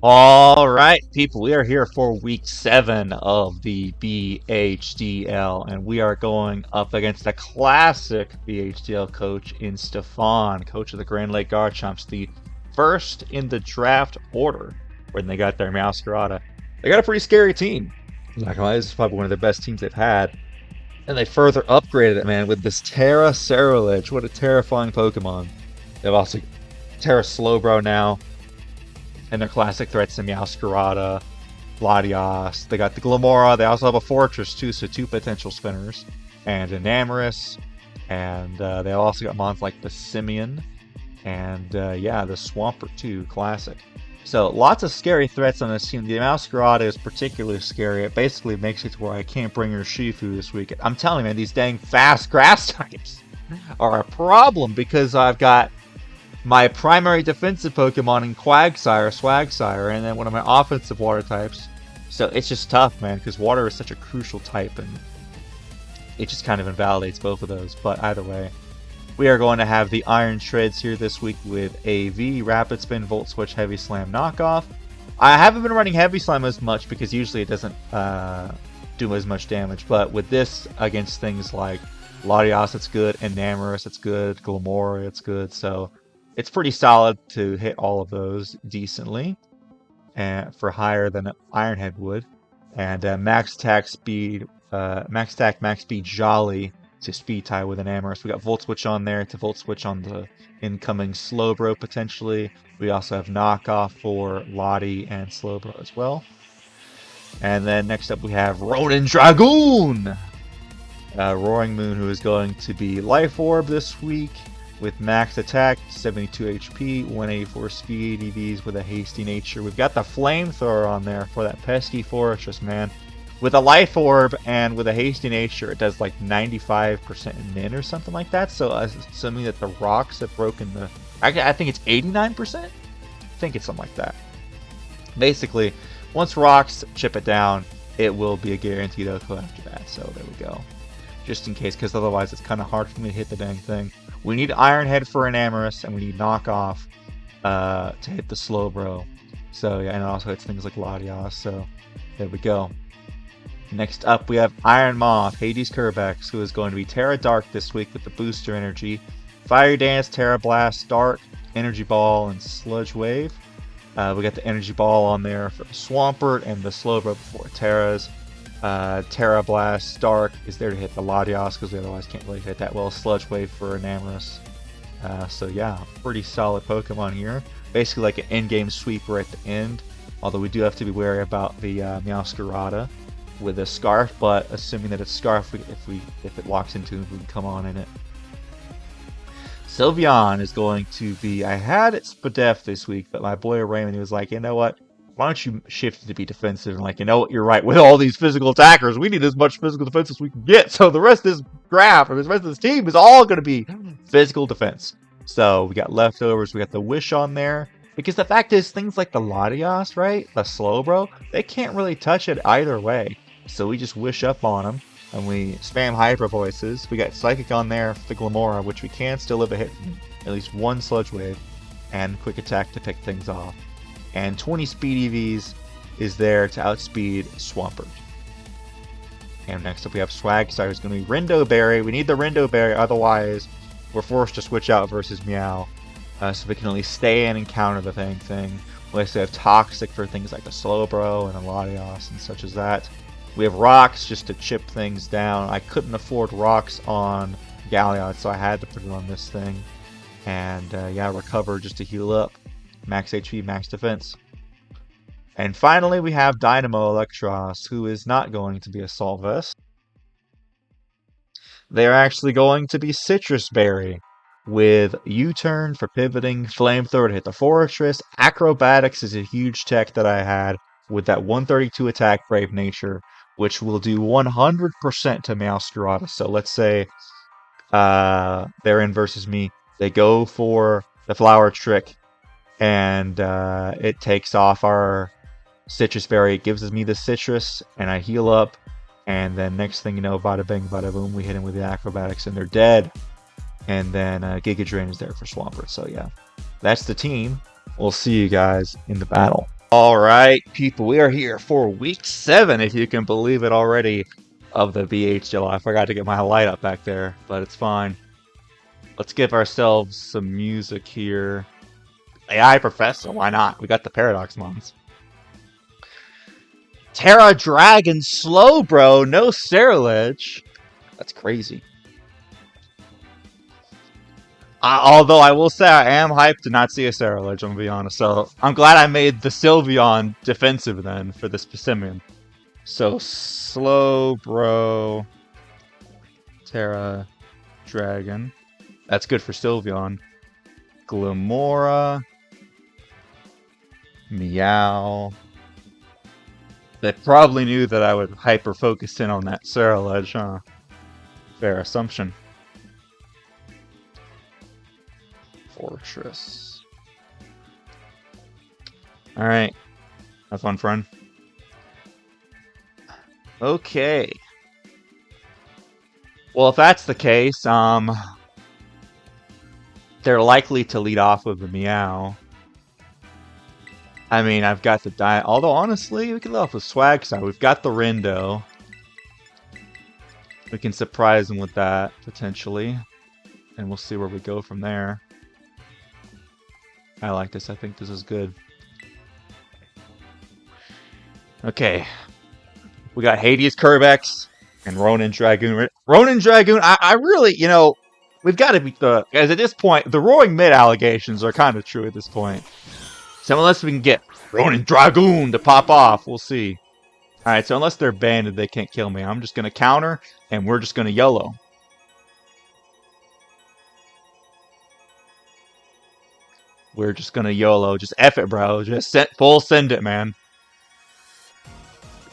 All right, people, we are here for week 7 of the BHDL, and we are going up against a classic BHDL coach in Stefan, coach of the Grand Lake Garchomps, the first in the draft order when they got their meowscarada. They got a pretty scary team. I'm not gonna lie, this is probably one of the best teams they've had. And they further upgraded it, man, with this Tera ceruledge. What a terrifying Pokemon. They've also Tera slowbro now. And their classic threats, the meowscarada, latias. They got the glimmora. They also have a fortress too, so 2 potential spinners. And enamorus. And they also got mons like the Sylveon. And yeah, the Swampert too, classic. So lots of scary threats on this team. The meowscarada is particularly scary. It basically makes it to where I can't bring your Shifu this week. I'm telling you, man, these dang fast grass types are a problem because I've got my primary defensive Pokemon in Swagsyre, and then one of my offensive water types. So it's just tough, man, because water is such a crucial type, and it just kind of invalidates both of those. But either way, we are going to have the Iron Shreds here this week with AV, Rapid Spin, Volt Switch, Heavy Slam, Knockoff. I haven't been running Heavy Slam as much because usually it doesn't do as much damage, but with this against things like Latias, it's good, enamorus, it's good, glimmora, it's good, so it's pretty solid to hit all of those decently, and for higher than Ironhead would. And max attack, max speed, Jolly to speed tie with enamorus. We got Volt Switch on there to Volt Switch on the incoming Slowbro potentially. We also have Knockoff for Lottie and Slowbro as well. And then next up we have Ronin Dragoon! Roaring Moon, who is going to be Life Orb this week with max attack, 72 HP, 184 speed, EVs with a hasty nature. We've got the flamethrower on there for that pesky fortress, man. With a life orb and with a hasty nature, it does like 95% min or something like that. So assuming that the rocks have broken the... I think it's 89%? I think it's something like that. Basically, once rocks chip it down, it will be a guaranteed OHKO after that. So there we go. Just in case, because otherwise it's kind of hard for me to hit the dang thing. We need Ironhead for enamorus, and we need Knockoff to hit the Slowbro. So yeah, and it also hits things like Latias. So there we go. Next up, we have Iron Moth, Hades Kerbex, who is going to be Tera Dark this week with the booster energy. Fire Dance, Tera Blast, Dark, Energy Ball, and Sludge Wave. We got the Energy Ball on there for the Swampert and the Slowbro before Tera's. Tera Blast Dark is there to hit the Latias because we otherwise can't really hit that well. Sludge Wave for enamorus. So yeah, pretty solid Pokemon here. Basically like an in-game sweeper at the end. Although we do have to be wary about the meowscarada with a Scarf, but assuming that it's Scarf, if it locks into it, we can come on in it. Sylveon is going to be... I had it Spadef this week, but my boy Raymond, he was like, you know what? Why don't you shift it to be defensive? And like, you know what, you're right. With all these physical attackers, we need as much physical defense as we can get. So the rest of this graph, or the rest of this team, is all going to be physical defense. So we got leftovers, we got the Wish on there. Because the fact is, things like the Latias, right? The Slowbro, they can't really touch it either way. So we just Wish up on them, and we spam Hyper Voices. We got Psychic on there for the Glimmora, which we can still live a hit from at least one Sludge Wave, and Quick Attack to pick things off. And 20 speed EVs is there to outspeed Swampert. And next up we have Swagsyre, who's going to be Rindo Berry. We need the Rindo Berry, otherwise we're forced to switch out versus Meow. So we can at least stay in and counter the thing. We also have Toxic for things like the Slowbro and a Latias and such as that. We have Rocks just to chip things down. I couldn't afford Rocks on Galliard, so I had to put it on this thing. And yeah, Recover just to heal up. Max HP, max defense. And finally, we have Dynamo Electros, who is not going to be Assault Vest. They're actually going to be Citrus Berry, with U-Turn for pivoting, Flamethrower to hit the Fortress. Acrobatics is a huge tech that I had with that 132 attack Brave Nature, which will do 100% to meowscarada. So let's say they're in versus me. They go for the Flower Trick, and it takes off our Citrus Berry. It gives me the Citrus, and I heal up, and then next thing you know, bada bing, bada boom, we hit him with the Acrobatics, and they're dead. And then Giga Drain is there for Swampert. So yeah, that's the team. We'll see you guys in the battle. Alright, people, we are here for week 7, if you can believe it already, of the BHDL. I forgot to get my light up back there, but it's fine. Let's give ourselves some music here. AI Professor, why not? We got the Paradox Mons. Tera Dragon Slowbro, no ceruledge. That's crazy. Although I will say I am hyped to not see a ceruledge, I'm gonna be honest. So I'm glad I made the Sylveon defensive then for this Simian. So Slowbro, Tera Dragon. That's good for Sylveon. Glimmora. Meow. They probably knew that I would hyper focus in on that ceruledge, huh? Fair assumption. Fortress. Alright. Have fun, friend. Okay. Well, if that's the case, they're likely to lead off with a meow. I mean, I've got the diet. Although, honestly, we can lead off with swag side. We've got the Rindo. We can surprise them with that, potentially. And we'll see where we go from there. I like this. I think this is good. Okay. We got Hades Kerbex and Ronin Dragoon. Ronin Dragoon, I really, you know, we've got to beat the... As at this point, the Roaring Mid allegations are kind of true at this point. So unless we can get Ronin Dragoon to pop off, we'll see. Alright, so unless they're banded, they can't kill me. I'm just going to counter, and we're just going to YOLO. We're just going to YOLO. Just F it, bro. Just full send it, man.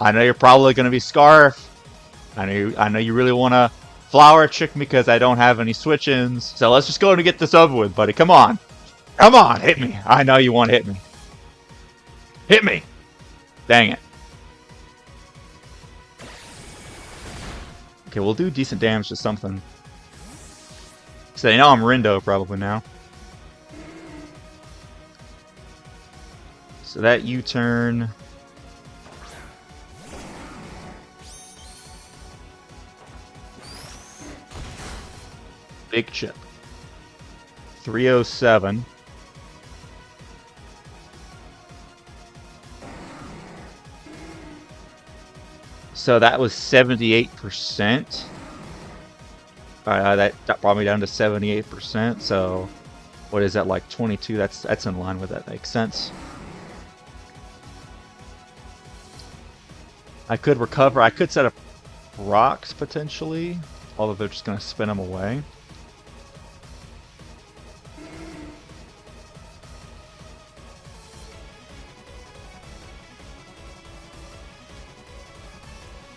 I know you're probably going to be Scarf. I know you really want to flower trick me because I don't have any switch-ins. So let's just go and get this over with, buddy. Come on. Come on, hit me. I know you want to hit me. Hit me. Dang it. Okay, we'll do decent damage to something. So they know I'm Rindo probably now. So that U-turn. Big chip. 307. So that was 78%. That brought me down to 78%. So what is that, like 22? That's in line with that. Makes sense. I could recover. I could set up rocks potentially, although they're just going to spin them away.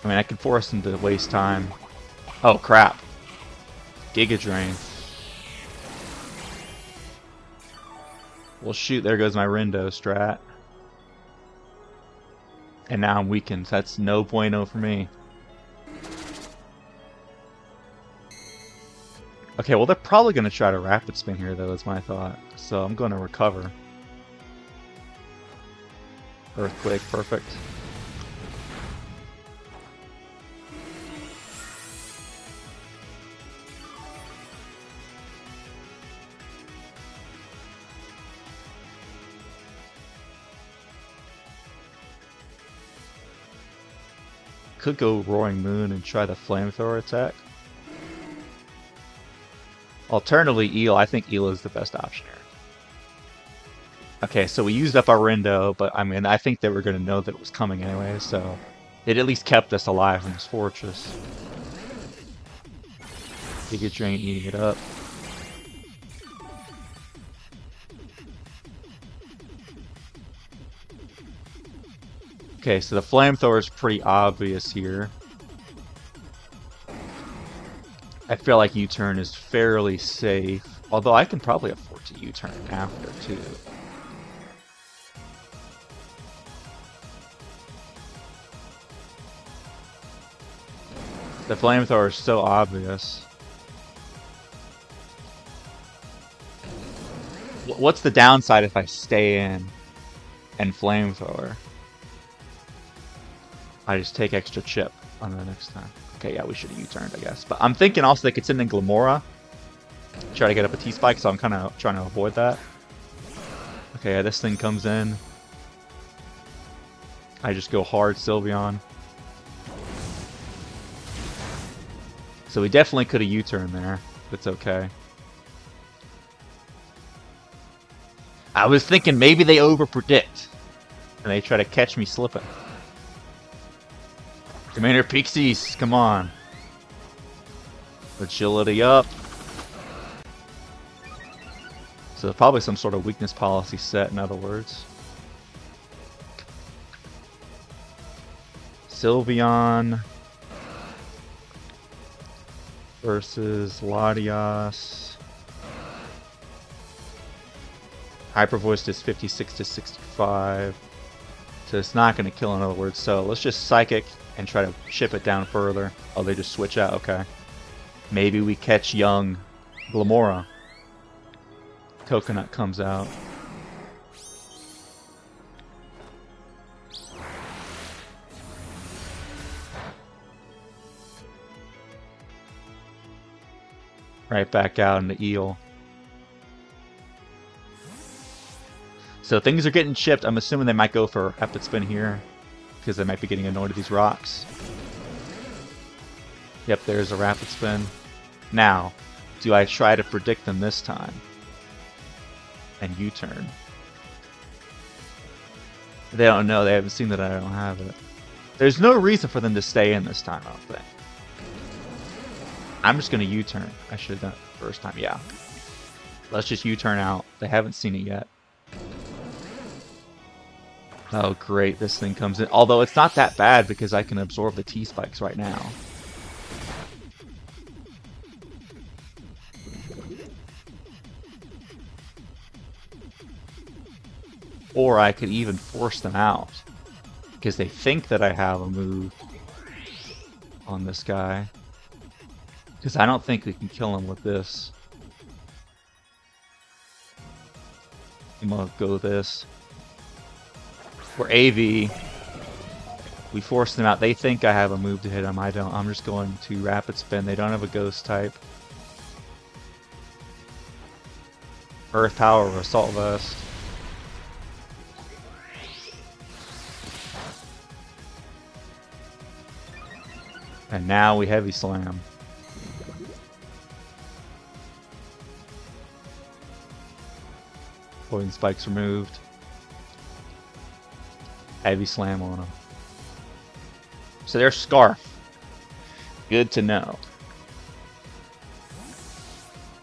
I mean, I could force them to waste time. Oh, crap. Giga Drain. Well, shoot, there goes my Rindo strat. And now I'm weakened. So that's no bueno for me. Okay, well, they're probably going to try to rapid spin here, though, is my thought. So I'm going to recover. Earthquake, perfect. Could go Roaring Moon and try the Flamethrower attack. Alternatively, Eel. I think Eel is the best option here. Okay, so we used up our Rindo, but I mean, I think they were going to know that it was coming anyway, so it at least kept us alive in this fortress. Giga Drain eating it up. Okay, so the Flamethrower is pretty obvious here. I feel like U-turn is fairly safe, although I can probably afford to U-turn after, too. The Flamethrower is so obvious. What's the downside if I stay in? and flamethrower. I just take extra chip on the next time. Okay, yeah, we should have U-turned, I guess. But I'm thinking also they could send in glimmora. Try to get up a T-spike, so I'm kind of trying to avoid that. Okay, yeah, this thing comes in. I just go hard Sylveon. So we definitely could have U-turned there. But it's okay. I was thinking maybe they overpredict. And they try to catch me slipping. Commander Pixies, come on. Agility up. So probably some sort of weakness policy set, in other words. Sylveon versus latias. Hyper Voiced is 56 to 65. So it's not going to kill, in other words. So let's just Psychic and try to chip it down further. Oh, they just switch out. Okay. Maybe we catch young glimmora. Coconut comes out. Right back out into Eel. So things are getting chipped. I'm assuming they might go for Rapid Spin here, because they might be getting annoyed at these rocks. Yep, there's a Rapid Spin. Now, do I try to predict them this time? And U-turn. They don't know. They haven't seen that I don't have it. There's no reason for them to stay in this time, I don't think. I'm just going to U-turn. I should have done it the first time. Yeah. Let's just U-turn out. They haven't seen it yet. Oh, great. This thing comes in. Although it's not that bad because I can absorb the T-spikes right now. Or I could even force them out. Because they think that I have a move on this guy. Because I don't think we can kill him with this. I'm going to go with this. We're AV. We force them out. They think I have a move to hit them. I don't. I'm just going to Rapid Spin. They don't have a Ghost type. Earth Power or Assault Vest. And now we Heavy Slam. Poison Spikes removed. Heavy Slam on them. So they're Scarf. Good to know.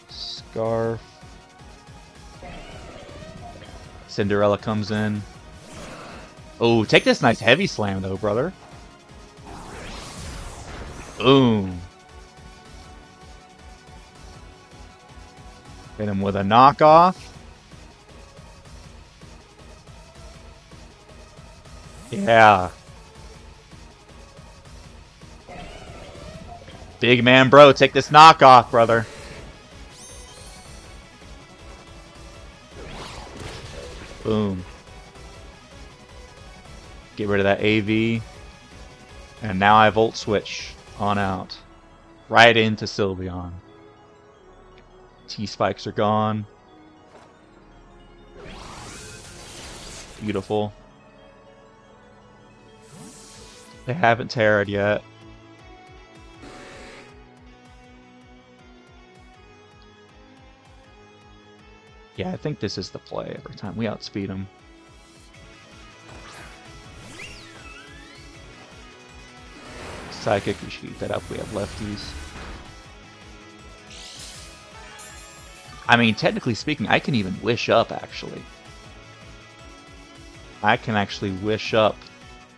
Scarf. Cinderella comes in. Oh, take this nice Heavy Slam though, brother. Boom. Hit him with a knockoff. Yeah. Big man, bro. Take this knockoff, brother. Boom. Get rid of that AV. And now I Volt Switch on out. Right into Sylveon. T-spikes are gone. Beautiful. They haven't Terra'd yet. Yeah, I think this is the play every time we outspeed them. Psychic, we should eat that up. We have lefties. I mean, technically speaking, I can even wish up, actually. I can actually wish up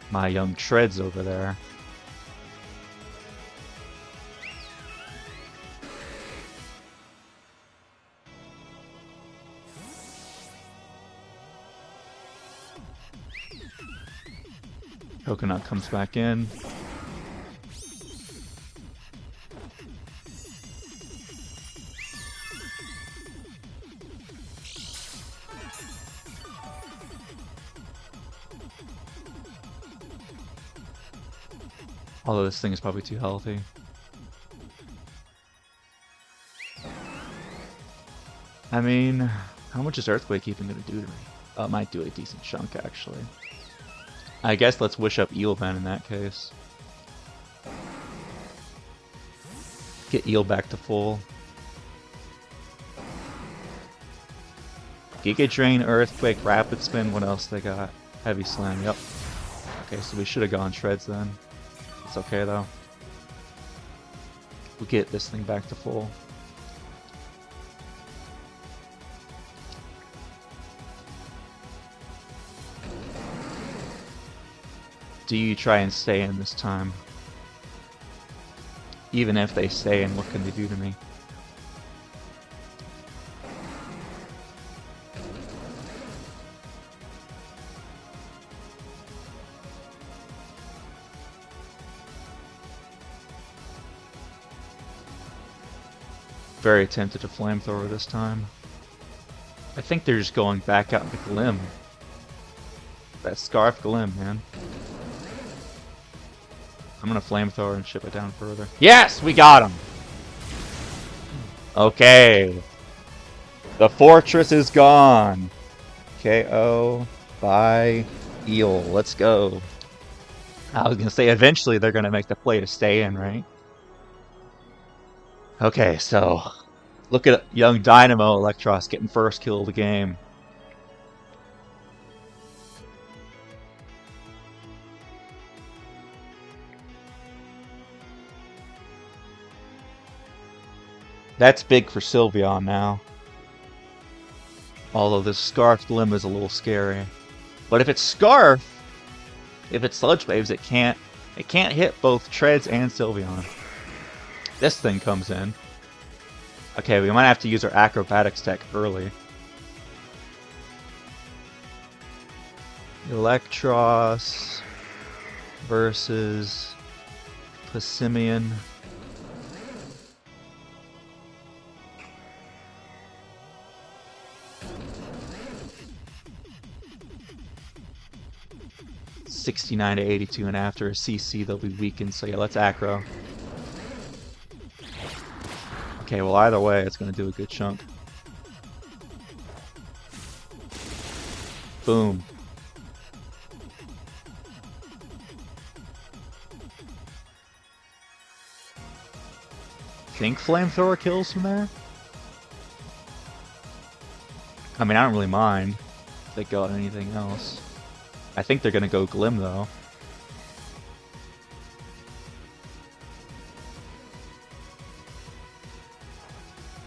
my young treads over there. Coconut comes back in. Although this thing is probably too healthy. I mean, how much is Earthquake even going to do to me? It might do a decent chunk, actually. I guess let's wish up Eelban in that case. Get Eel back to full. Giga Drain, Earthquake, Rapid Spin, what else they got? Heavy Slam, yep. Okay, so we should have gone Shreds then. It's okay though. We'll get this thing back to full. Do you try and stay in this time? Even if they stay in, what can they do to me? Very tempted to Flamethrower this time. I think they're just going back out into Glim. That Scarf Glim, man. I'm gonna Flamethrower and ship it down further. Yes! We got him! Okay. The fortress is gone. KO by Eel. Let's go. I was gonna say, eventually they're gonna make the play to stay in, right? Okay, so look at young Dynamo Electros getting first kill of the game. That's big for Sylveon now. Although this Scarf Glim is a little scary. But if it's Scarf, if it's Sludge Waves, it can't hit both Treads and Sylveon. This thing comes in. Okay, we might have to use our Acrobatics tech early. Electros versus Passimian. $69 to 82, and after a CC they'll be weakened, so yeah, let's Acro. Okay, well either way it's gonna do a good chunk. Boom. Think Flamethrower kills from there? I mean, I don't really mind if they go on anything else. I think they're gonna go Glim though.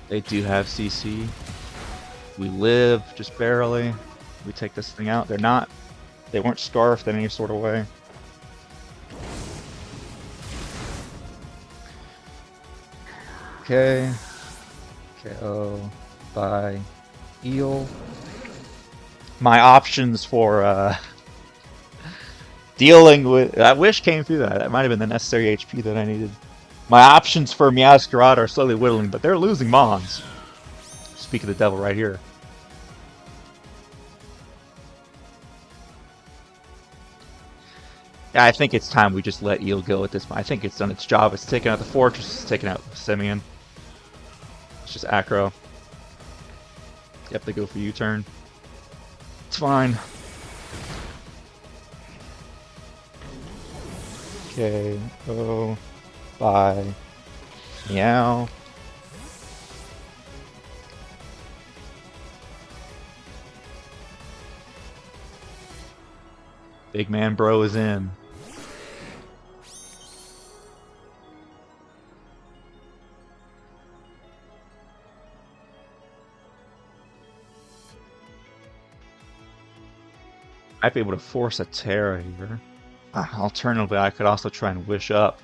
They do have CC. We live just barely. We take this thing out. They weren't scarfed in any sort of way. Okay. KO by Eel. My options for dealing with that wish came through that. That might have been the necessary HP that I needed. My options for meowscarada are slowly whittling, but they're losing Mons. Speak of the devil right here. Yeah, I think it's time we just let Eel go at this point. I think it's done its job. It's taken out the fortress. It's taken out Simeon. It's just Acro. Yep, they go for U-turn. It's fine. Okay. Oh. Bye. Meow. Big man bro is in. Might be able to force a Tera here. Alternatively, I could also try and wish up.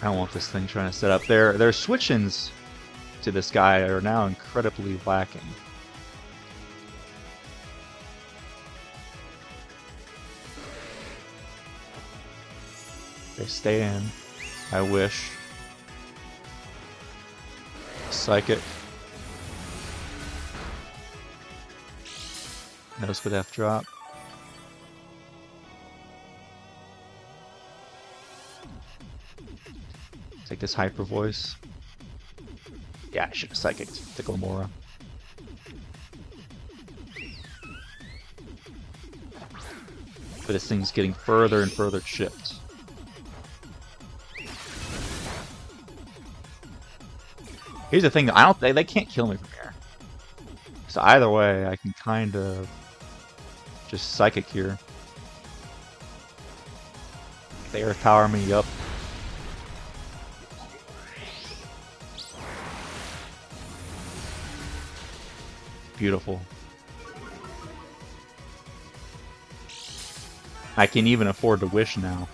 I don't want this thing trying to set up. Their switch-ins to this guy are now incredibly lacking. They stay in. I wish. Psychic. Nose with F drop. his hyper voice. Yeah, I should have psychicked the glimmora. But this thing's getting further and further chipped. Here's the thing, they can't kill me from here. So either way, I can kind of just psychic here. They earth power me up. Beautiful. I can even afford to wish now.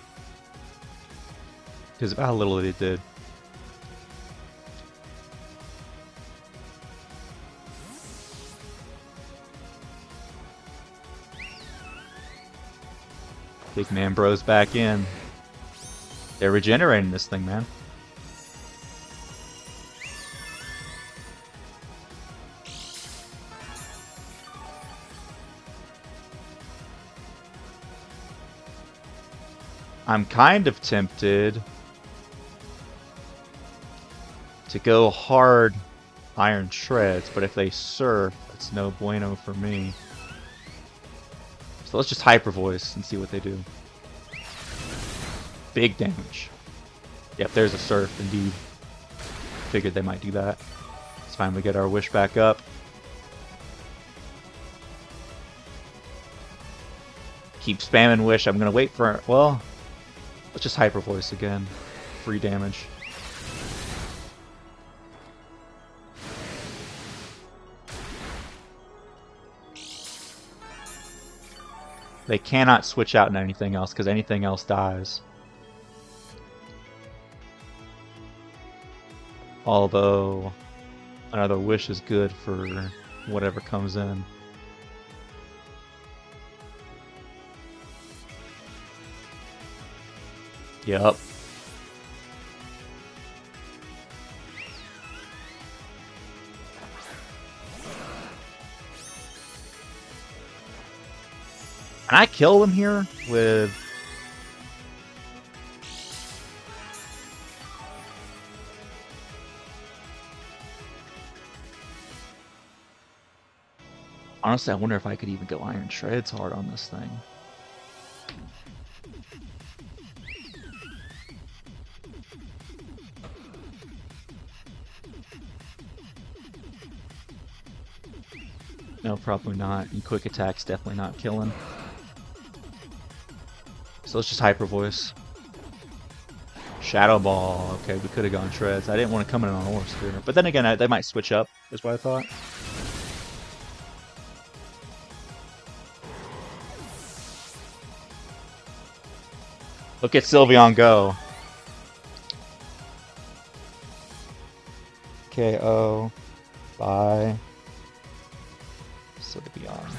Because of how little it did. Big man bros back in. They're regenerating this thing, man. I'm kind of tempted to go hard iron shreds, but if they surf, it's no bueno for me. So let's just hyper voice and see what they do. Big damage. Yep, there's a surf indeed. Figured they might do that. It's fine, we get our wish back up. Keep spamming wish. I'm gonna wait for, well, let's just hyper voice again. Free damage. They cannot switch out into anything else because anything else dies. Although another wish is good for whatever comes in. Yup. Can I kill them here with... Honestly, I wonder if I could even go iron shreds hard on this thing. No, probably not. And quick attack's definitely not killing. So let's just hyper voice. Shadow ball. Okay, we could have gone shreds. I didn't want to come in on Aura Sphere. But then again, they might switch up, is what I thought. Look at Sylveon go. KO. Bye. Sylveon.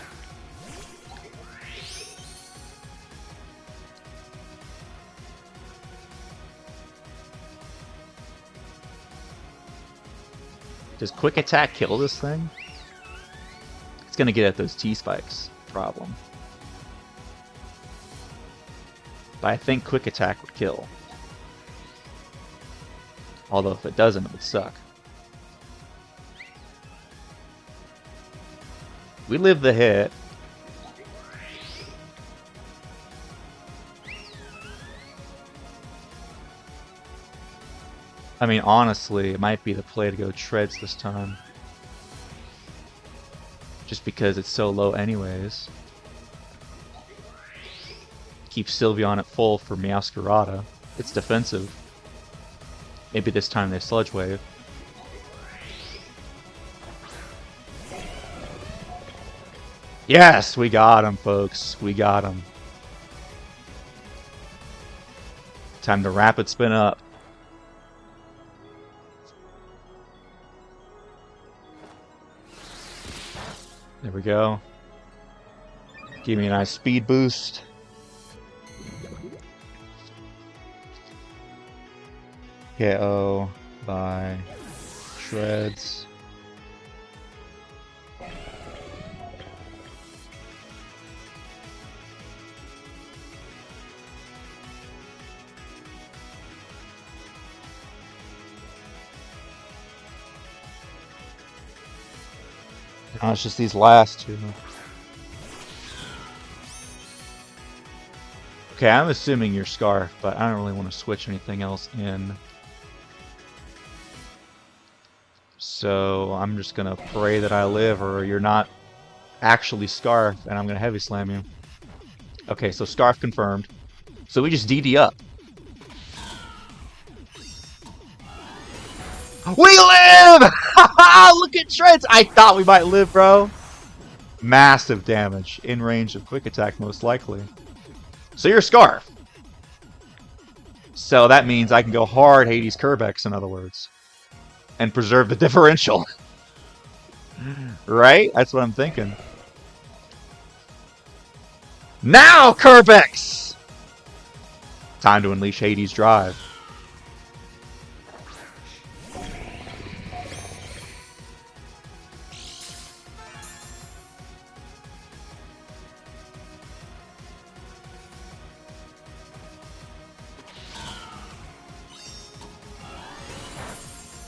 Does quick attack kill this thing? It's gonna get at those T-spikes. Problem. But I think quick attack would kill. Although if it doesn't, it would suck. We live the hit. I mean, honestly, it might be the play to go treads this time. Just because it's so low anyways. Keep Sylveon at full for Meowscarada. It's defensive. Maybe this time they Sludge Wave. Yes, we got him, folks. We got him. Time to rapid spin up. There we go. Give me a nice speed boost. KO by shreds. No, it's just these last two. Okay, I'm assuming you're Scarf, but I don't really want to switch anything else in. So I'm just gonna pray that I live, or you're not actually Scarf, and I'm gonna heavy slam you. Okay, so Scarf confirmed. So we just DD up. We live! Look at Shreds! I thought we might live, bro. Massive damage in range of quick attack, most likely. So you're Scarf. So that means I can go hard Hades Kerbex, in other words, and preserve the differential. Right? That's what I'm thinking. Now, Kerbex! Time to unleash Hades Drive.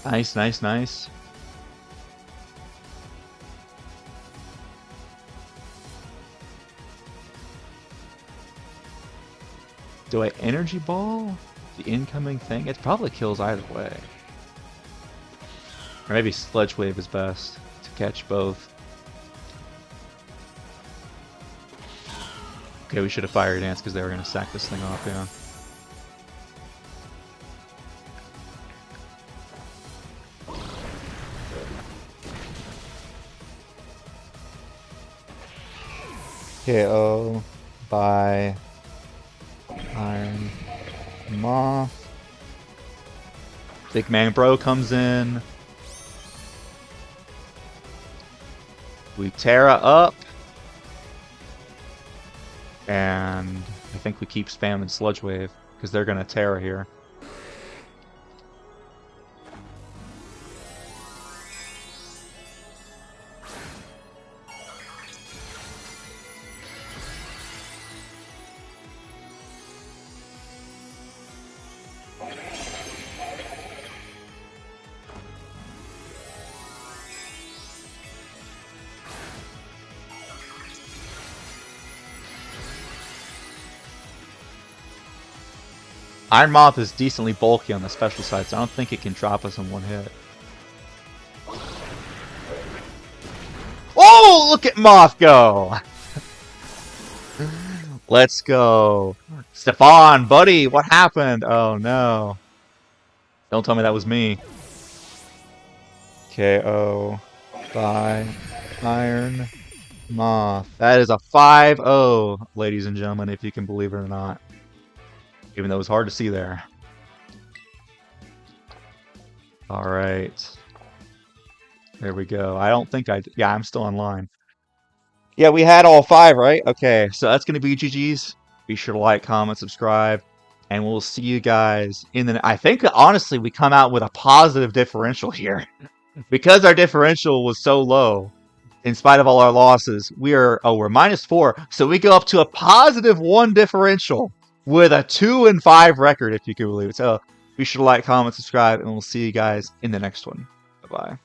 Nice, nice, nice. Do I energy ball the incoming thing? It probably kills either way. Or maybe Sledge Wave is best to catch both. Okay, we should have Fire Dance because they were going to sack this thing off, yeah. KO by Iron Moth. Big Man Bro comes in. We Tera up. And I think we keep spamming Sludge Wave because they're going to Tera here. Iron Moth is decently bulky on the special side, so I don't think it can drop us in one hit. Oh, look at Moth go! Let's go. Stefan, buddy, what happened? Oh, no. Don't tell me that was me. KO by Iron Moth. That is a 5-0, ladies and gentlemen, if you can believe it or not. Even though it was hard to see there. Alright. There we go. I don't think yeah, I'm still online. Yeah, we had all 5, right? Okay, so that's going to be GG's. Be sure to like, comment, subscribe. And we'll see you guys in the... I think, honestly, we come out with a positive differential here. Because our differential was so low, in spite of all our losses, we're -4. So we go up to a +1 differential. With a 2-5 record, if you can believe it. So be sure to like, comment, subscribe, and we'll see you guys in the next one. Bye-bye.